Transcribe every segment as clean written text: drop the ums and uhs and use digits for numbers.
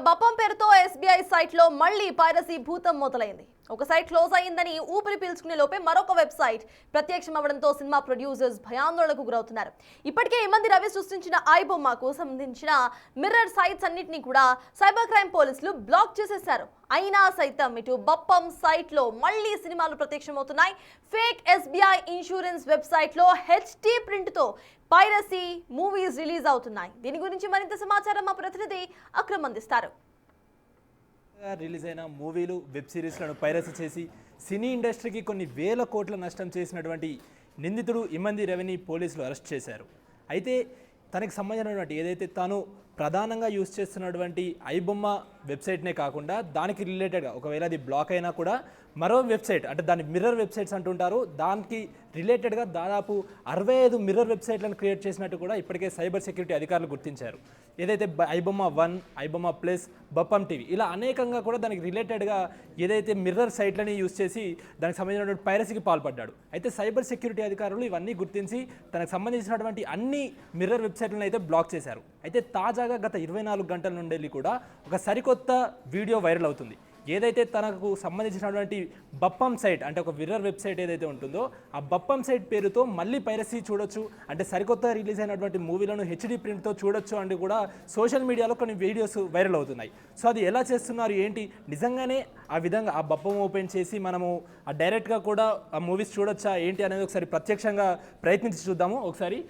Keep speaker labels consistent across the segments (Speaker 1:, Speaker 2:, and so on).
Speaker 1: బప్పం పేరుతో SBI site లో మళ్ళీ పైరసీ భూతం మొదలైంది. ఒక సైట్ క్లోజ్ అయ్యిందని ఊపిరి పీల్చుకునే లోపే మరొక వెబ్సైట్ ప్రత్యక్షమవడంతో సినిమా ప్రొడ్యూసర్స్ భయాందోళనకు గురవుతున్నారు. ఇప్పటికే ఇమంది రవి సృష్టించిన ఐబొమ్మకు సంబంధించిన మిర్రర్ సైట్స్ అన్నింటినీ కూడా సైబర్ క్రైమ్ పోలీసులు బ్లాక్ చేసేశారు. అయినా సైతం ఇటు బప్పం సైట్ లో మళ్ళీ సినిమాలు ప్రత్యక్షమవుతున్నాయి. ఫేక్ ఎస్బీఐ ఇన్సూరెన్స్ వెబ్సైట్ లో హెచ్డి ప్రింట్ తో పైరసీ మూవీస్ రిలీజ్ అవుతున్నాయి. దీని గురించి మరింత సమాచారం మా ప్రతినిధి అక్రమ్ అందిస్తారు.
Speaker 2: రిలీజ్ అయిన మూవీలు వెబ్ సిరీస్లను పైరసీ చేసి సినీ ఇండస్ట్రీకి కొన్ని వేల కోట్ల నష్టం చేసినటువంటి నిందితుడు ఇమంది రవిని పోలీసులు అరెస్ట్ చేశారు. అయితే తనకి సంబంధించినటువంటి ఏదైతే తాను ప్రధానంగా యూజ్ చేస్తున్నటువంటి ఐబొమ్మ వెబ్సైట్నే కాకుండా దానికి రిలేటెడ్గా ఒకవేళ అది బ్లాక్ అయినా కూడా మరో వెబ్సైట్ అంటే దాన్ని మిర్రర్ వెబ్సైట్స్ అంటుంటారు, దానికి రిలేటెడ్గా దాదాపు 65 మిర్రర్ వెబ్సైట్లను క్రియేట్ చేసినట్టు కూడా ఇప్పటికే సైబర్ సెక్యూరిటీ అధికారులు గుర్తించారు. ఏదైతే ఐబొమ్మ 1, ఐబొమ్మ ప్లస్, బప్పం టీవీ ఇలా అనేకంగా కూడా దానికి రిలేటెడ్గా ఏదైతే మిర్రర్ సైట్లని యూజ్ చేసి దానికి సంబంధించినటువంటి పైరసీకి పాల్పడ్డాడు. అయితే సైబర్ సెక్యూరిటీ అధికారులు ఇవన్నీ గుర్తించి తనకు సంబంధించినటువంటి అన్ని మిర్రర్ వెబ్సైట్లను అయితే బ్లాక్ చేశారు. అయితే తాజాగా గత 24 గంటల నుండి కూడా ఒక సరికొత్త వీడియో వైరల్ అవుతుంది. ఏదైతే తనకు సంబంధించినటువంటి బప్పం సైట్ అంటే ఒక మిర్రర్ వెబ్సైట్ ఏదైతే ఉంటుందో ఆ బప్పం సైట్ పేరుతో మళ్ళీ పైరసీ చూడొచ్చు, అంటే సరికొత్త రిలీజ్ అయినటువంటి మూవీలను హెచ్డి ప్రింట్తో చూడొచ్చు అని కూడా సోషల్ మీడియాలో కొన్ని వీడియోస్ వైరల్ అవుతున్నాయి. సో అది ఎలా చేస్తున్నారు ఏంటి, నిజంగానే ఆ విధంగా ఆ బప్పం ఓపెన్ చేసి మనము డైరెక్ట్గా కూడా ఆ మూవీస్ చూడొచ్చా ఏంటి అనేది ఒకసారి ప్రత్యక్షంగా ప్రయత్నించి చూద్దాము. ఒకసారి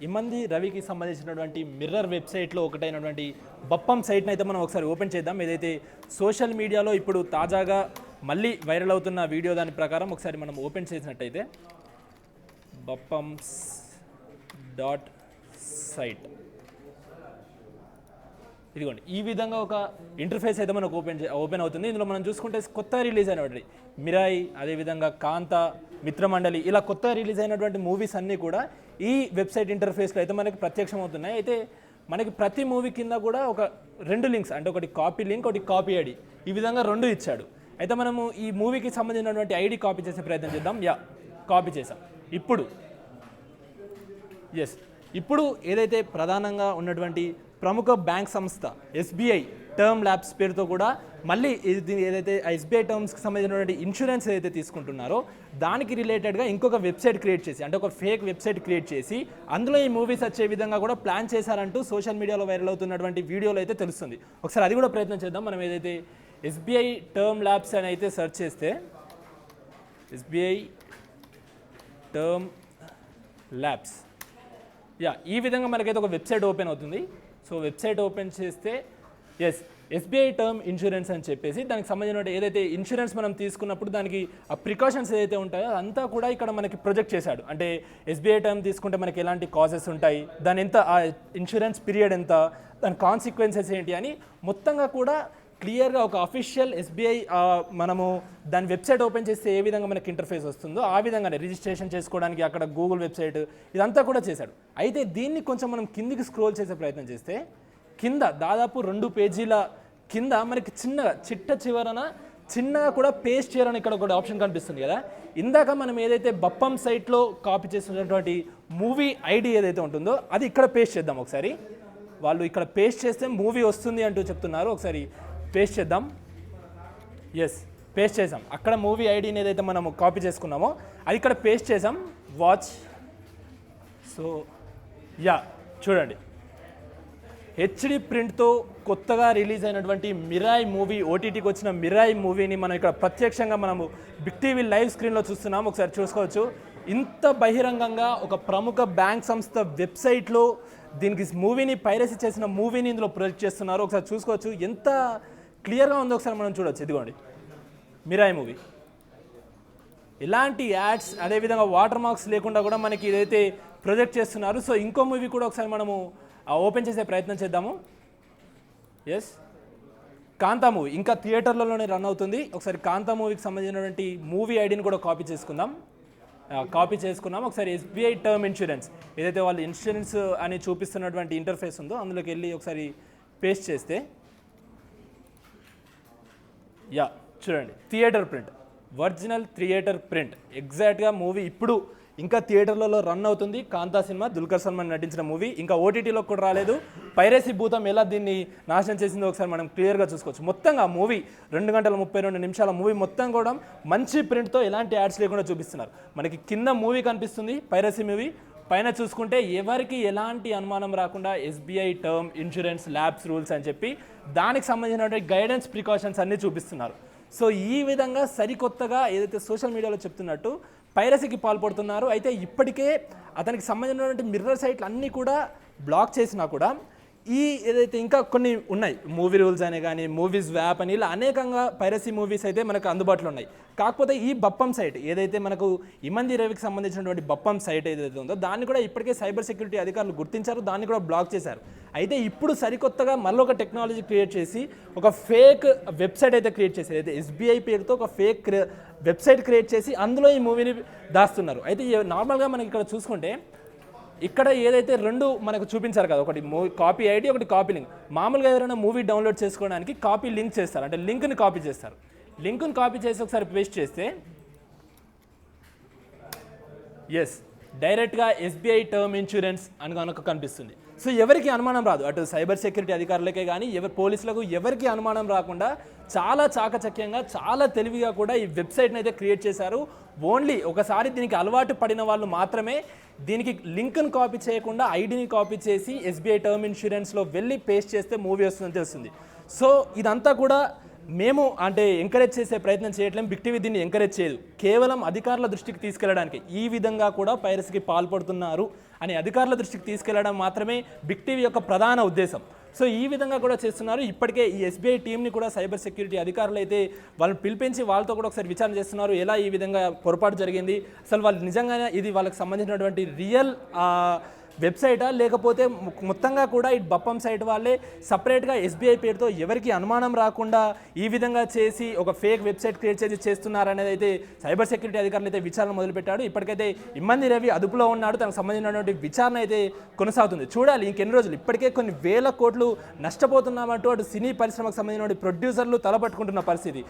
Speaker 2: ఇమంది రవికి సంబంధించినటువంటి మిర్రర్ వెబ్సైట్లో ఒకటైనటువంటి బప్పం సైట్ని అయితే మనం ఒకసారి ఓపెన్ చేద్దాం. ఏదైతే సోషల్ మీడియాలో ఇప్పుడు తాజాగా మళ్ళీ వైరల్ అవుతున్న వీడియో దాని ప్రకారం ఒకసారి మనం ఓపెన్ చేసినట్టయితే బప్పమ్స్ డాట్ సైట్ ఇదిగోండి, ఈ విధంగా ఒక ఇంటర్ఫేస్ అయితే మనకు ఓపెన్ అవుతుంది. ఇందులో మనం చూసుకుంటే కొత్త రిలీజ్ అయినటువంటి మిరాయి, అదేవిధంగా కాంత, మిత్రమండలి ఇలా కొత్త రిలీజ్ అయినటువంటి మూవీస్ అన్నీ కూడా ఈ వెబ్సైట్ ఇంటర్ఫేస్లో అయితే మనకి ప్రత్యక్షం అవుతున్నాయి. అయితే మనకి ప్రతి మూవీ కింద కూడా ఒక 2 లింక్స్ అంటే ఒకటి కాపీ లింక్, ఒకటి కాపీ ఐడి, ఈ విధంగా 2 ఇచ్చాడు. అయితే మనము ఈ మూవీకి సంబంధించినటువంటి ఐడి కాపీ చేసే ప్రయత్నం చేద్దాం. కాపీ చేసాం. ఇప్పుడు ఏదైతే ప్రధానంగా ఉన్నటువంటి ప్రముఖ బ్యాంక్ సంస్థ ఎస్బీఐ టర్మ్ ల్యాబ్స్ పేరుతో కూడా మళ్ళీ ఏదైతే ఎస్బీఐ టర్మ్స్కి సంబంధించినటువంటి ఇన్సూరెన్స్ ఏదైతే తీసుకుంటున్నారో దానికి రిలేటెడ్గా ఇంకొక వెబ్సైట్ క్రియేట్ చేసి అంటే ఒక ఫేక్ వెబ్సైట్ క్రియేట్ చేసి అందులో ఈ మూవీస్ వచ్చే విధంగా కూడా ప్లాన్ చేశారంటూ సోషల్ మీడియాలో వైరల్ అవుతున్నటువంటి వీడియోలో అయితే తెలుస్తుంది. ఒకసారి అది కూడా ప్రయత్నం చేద్దాం. మనం ఏదైతే ఎస్బీఐ టర్మ్ ల్యాబ్స్ అని అయితే సెర్చ్ చేస్తే ఎస్బీఐ టర్మ్ ల్యాబ్స్ ఈ విధంగా మనకైతే ఒక వెబ్సైట్ ఓపెన్ అవుతుంది. సో వెబ్సైట్ ఓపెన్ చేస్తే ఎస్బీఐ టర్మ్ ఇన్సూరెన్స్ అని చెప్పేసి దానికి సంబంధించిన ఏదైతే ఇన్సూరెన్స్ మనం తీసుకున్నప్పుడు దానికి ఆ ప్రికాషన్స్ ఏదైతే ఉంటాయో అంతా కూడా ఇక్కడ మనకి ప్రొజెక్ట్ చేశాడు. అంటే ఎస్బీఐ టర్మ్ తీసుకుంటే మనకి ఎలాంటి కాజెస్ ఉంటాయి, దాని ఎంత ఆ ఇన్సూరెన్స్ పీరియడ్ ఎంత, దాని కాన్సిక్వెన్సెస్ ఏంటి అని మొత్తంగా కూడా క్లియర్గా ఒక అఫీషియల్ ఎస్బీఐ మనము దాని వెబ్సైట్ ఓపెన్ చేస్తే ఏ విధంగా మనకి ఇంటర్ఫేస్ వస్తుందో ఆ విధంగానే రిజిస్ట్రేషన్ చేసుకోవడానికి అక్కడ గూగుల్ వెబ్సైట్ ఇదంతా కూడా చేశాడు. అయితే దీన్ని కొంచెం మనం కిందికి స్క్రోల్ చేసే ప్రయత్నం చేస్తే కింద దాదాపు 2 పేజీల కింద మనకి చిట్ట చివరన చిన్నగా కూడా పేస్ట్ చేయాలని ఇక్కడ ఒక ఆప్షన్ కనిపిస్తుంది కదా. ఇందాక మనం ఏదైతే బప్పం సైట్లో కాపీ చేసినటువంటి మూవీ ఐడి ఏదైతే ఉంటుందో అది ఇక్కడ పేస్ట్ చేద్దాం. ఒకసారి వాళ్ళు ఇక్కడ పేస్ట్ చేస్తే మూవీ వస్తుంది అంటూ చెప్తున్నారు. ఒకసారి పేస్ట్ చేద్దాం. పేస్ట్ చేసాం. అక్కడ మూవీ ఐడిని ఏదైతే మనం కాపీ చేసుకున్నామో అది ఇక్కడ పేస్ట్ చేసాం. వాచ్. సో చూడండి, హెచ్డి ప్రింట్తో కొత్తగా రిలీజ్ అయినటువంటి మిరాయి మూవీ, ఓటీటీకి వచ్చిన మిరాయి మూవీని మనం ఇక్కడ ప్రత్యక్షంగా మనము బిగ్ టీవీ లైవ్ స్క్రీన్లో చూస్తున్నాం. ఒకసారి చూసుకోవచ్చు. ఇంత బహిరంగంగా ఒక ప్రముఖ బ్యాంక్ సంస్థ వెబ్సైట్లో దీనికి మూవీని పైరసీ చేసిన మూవీని ఇందులో ప్రొజెక్ట్ చేస్తున్నారు. ఒకసారి చూసుకోవచ్చు ఎంత క్లియర్గా ఉందో ఒకసారి మనం చూడవచ్చు. ఇదిగోండి మిరాయి మూవీ, ఎలాంటి యాడ్స్ అదేవిధంగా వాటర్ మార్క్స్ లేకుండా కూడా మనకి ఇదైతే ప్రొజెక్ట్ చేస్తున్నారు. సో ఇంకో మూవీ కూడా ఒకసారి మనము ఓపెన్ చేసే ప్రయత్నం చేద్దాము. కాంతా మూవీ ఇంకా థియేటర్లలోనే రన్ అవుతుంది. ఒకసారి కాంతా మూవీకి సంబంధించినటువంటి మూవీ ఐడిని కూడా కాపీ చేసుకున్నాం. ఒకసారి ఎస్బీఐ టర్మ్ ఇన్సూరెన్స్ ఏదైతే వాళ్ళు ఇన్సూరెన్స్ అని చూపిస్తున్నటువంటి ఇంటర్ఫేస్ ఉందో అందులోకి వెళ్ళి ఒకసారి పేస్ట్ చేస్తే చూడండి, theatre print, original theatre print ఎగ్జాక్ట్గా మూవీ ఇప్పుడు ఇంకా థియేటర్లలో రన్ అవుతుంది. కాంతా సినిమా దుల్కర్ సల్మాన్ నటించిన మూవీ ఇంకా ఓటీటీలో కూడా రాలేదు. పైరసీ భూతం ఎలా దీన్ని నాశనం చేసిందో ఒకసారి మనం క్లియర్గా చూసుకోవచ్చు. మొత్తంగా మూవీ 2 గంటల 32 నిమిషాల మూవీ మొత్తం కూడా మంచి ప్రింట్తో ఎలాంటి యాడ్స్ లేకుండా చూపిస్తున్నారు. మనకి కింద మూవీ కనిపిస్తుంది, పైరసీ మూవీ. పైన చూసుకుంటే ఎవరికి ఎలాంటి అనుమానం రాకుండా SBI term insurance labs rules అని చెప్పి దానికి సంబంధించినటువంటి గైడెన్స్ ప్రికాషన్స్ అన్నీ చూపిస్తున్నారు. సో ఈ విధంగా సరికొత్తగా ఏదైతే సోషల్ మీడియాలో చెప్తున్నట్టు పైరసీకి పాల్పడుతున్నారు. అయితే ఇప్పటికే అతనికి సంబంధించినటువంటి మిర్రర్ సైట్లు అన్నీ కూడా బ్లాక్ చేసినా కూడా ఈ ఏదైతే ఇంకా కొన్ని ఉన్నాయి, మూవీ రూల్స్ అనే కానీ మూవీస్ వ్యాప్ అని ఇలా అనేకంగా పైరసీ మూవీస్ అయితే మనకు అందుబాటులో ఉన్నాయి. కాకపోతే ఈ బప్పం సైట్ ఏదైతే మనకు ఇమంది రవికి సంబంధించినటువంటి బప్పం సైట్ ఏదైతే ఉందో దాన్ని కూడా ఇప్పటికే సైబర్ సెక్యూరిటీ అధికారులు గుర్తించారు, దాన్ని కూడా బ్లాక్ చేశారు. అయితే ఇప్పుడు సరికొత్తగా మళ్ళీ టెక్నాలజీ క్రియేట్ చేసి ఒక ఫేక్ వెబ్సైట్ అయితే క్రియేట్ చేశారు. అయితే ఎస్బీఐ పేరుతో ఒక ఫేక్ వెబ్సైట్ క్రియేట్ చేసి అందులో ఈ మూవీని దాస్తున్నారు. అయితే నార్మల్గా మనకి ఇక్కడ చూసుకుంటే ఇక్కడ ఏదైతే 2 మనకు చూపించారు కదా, ఒకటి కాపీ ఐడి, ఒకటి కాపీ లింక్. మామూలుగా ఎవరైనా మూవీ డౌన్లోడ్ చేసుకోవడానికి కాపీ లింక్ చేస్తారు, అంటే లింక్ని కాపీ చేస్తారు. లింక్ని కాపీ చేసి ఒకసారి పేస్ట్ చేస్తే ఎస్ డైరెక్ట్గా ఎస్బీఐ టర్మ్ ఇన్సూరెన్స్ అని కనుక కనిపిస్తుంది. సో ఎవరికి అనుమానం రాదు, అటు సైబర్ సెక్యూరిటీ అధికారులకే కానీ పోలీసులకు ఎవరికి అనుమానం రాకుండా చాలా చాకచక్యంగా చాలా తెలివిగా కూడా ఈ వెబ్సైట్ని అయితే క్రియేట్ చేశారు. ఓన్లీ ఒకసారి దీనికి అలవాటు పడిన వాళ్ళు మాత్రమే దీనికి లింక్ను కాపీ చేయకుండా ఐడిని కాపీ చేసి ఎస్బీఐ టర్మ్ ఇన్సూరెన్స్లో వెళ్ళి పేస్ట్ చేస్తే మూవీ వస్తుందని తెలుస్తుంది. సో ఇదంతా కూడా మేము అంటే ఎంకరేజ్ చేసే ప్రయత్నం చేయట్లేం, బిగ్ టీవీ దీన్ని ఎంకరేజ్ చేయదు. కేవలం అధికారుల దృష్టికి తీసుకెళ్లడానికి ఈ విధంగా కూడా పైరసీకి పాల్పడుతున్నారు అని అధికారుల దృష్టికి తీసుకెళ్లడం మాత్రమే బిగ్ టీవీ యొక్క ప్రధాన ఉద్దేశం. సో ఈ విధంగా కూడా చేస్తున్నారు. ఇప్పటికే ఈ ఎస్బీఐ టీంని కూడా సైబర్ సెక్యూరిటీ అధికారులు అయితే వాళ్ళని పిలిపించి వాళ్ళతో కూడా ఒకసారి విచారణ చేస్తున్నారు. ఎలా ఈ విధంగా పొరపాటు జరిగింది, అసలు వాళ్ళు నిజంగానే ఇది వాళ్ళకి సంబంధించినటువంటి రియల్ వెబ్సైటా లేకపోతే మొత్తంగా కూడా ఈ బప్పం సైట్ వాళ్ళే సపరేట్గా ఎస్బీఐ పేరుతో ఎవరికి అనుమానం రాకుండా ఈ విధంగా చేసి ఒక ఫేక్ వెబ్సైట్ క్రియేట్ చేసి చేస్తున్నారనేది అయితే సైబర్ సెక్యూరిటీ అధికారులు అయితే విచారణ మొదలుపెట్టాడు. ఇప్పటికైతే ఇమ్మంది రవి అదుపులో ఉన్నాడు, తనకు సంబంధించినటువంటి విచారణ అయితే కొనసాగుతుంది. చూడాలి ఇంకెన్ని రోజులు. ఇప్పటికే కొన్ని వేల కోట్లు నష్టపోతున్నామంటూ అటు సినీ పరిశ్రమకు సంబంధించిన ప్రొడ్యూసర్లు తలపట్టుకుంటున్న పరిస్థితి.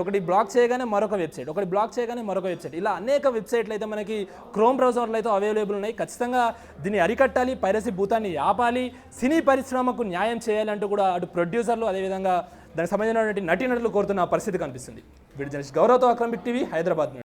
Speaker 2: ఒకటి బ్లాక్ చేయగానే మరొక వెబ్సైట్, ఒకటి బ్లాక్ చేయగానే మరొక వెబ్సైట్, ఇలా అనేక వెబ్సైట్లు అయితే మనకి క్రోమ్ బ్రౌజర్లో అయితే అవైలబుల్ ఉన్నాయి. ఖచ్చితంగా దీన్ని అరికట్టాలి, పైరసీ భూతాన్ని ఆపాలి, సినీ పరిశ్రమకు న్యాయం చేయాలంటూ కూడా అటు ప్రొడ్యూసర్లు అదేవిధంగా దానికి సంబంధించినటువంటి నటీనటులు కోరుతున్న పరిస్థితి కనిపిస్తుంది. వీడియో జర్నలిస్ట్ గౌరవ్తో అక్రమ్, బిగ్ టీవీ, హైదరాబాద్.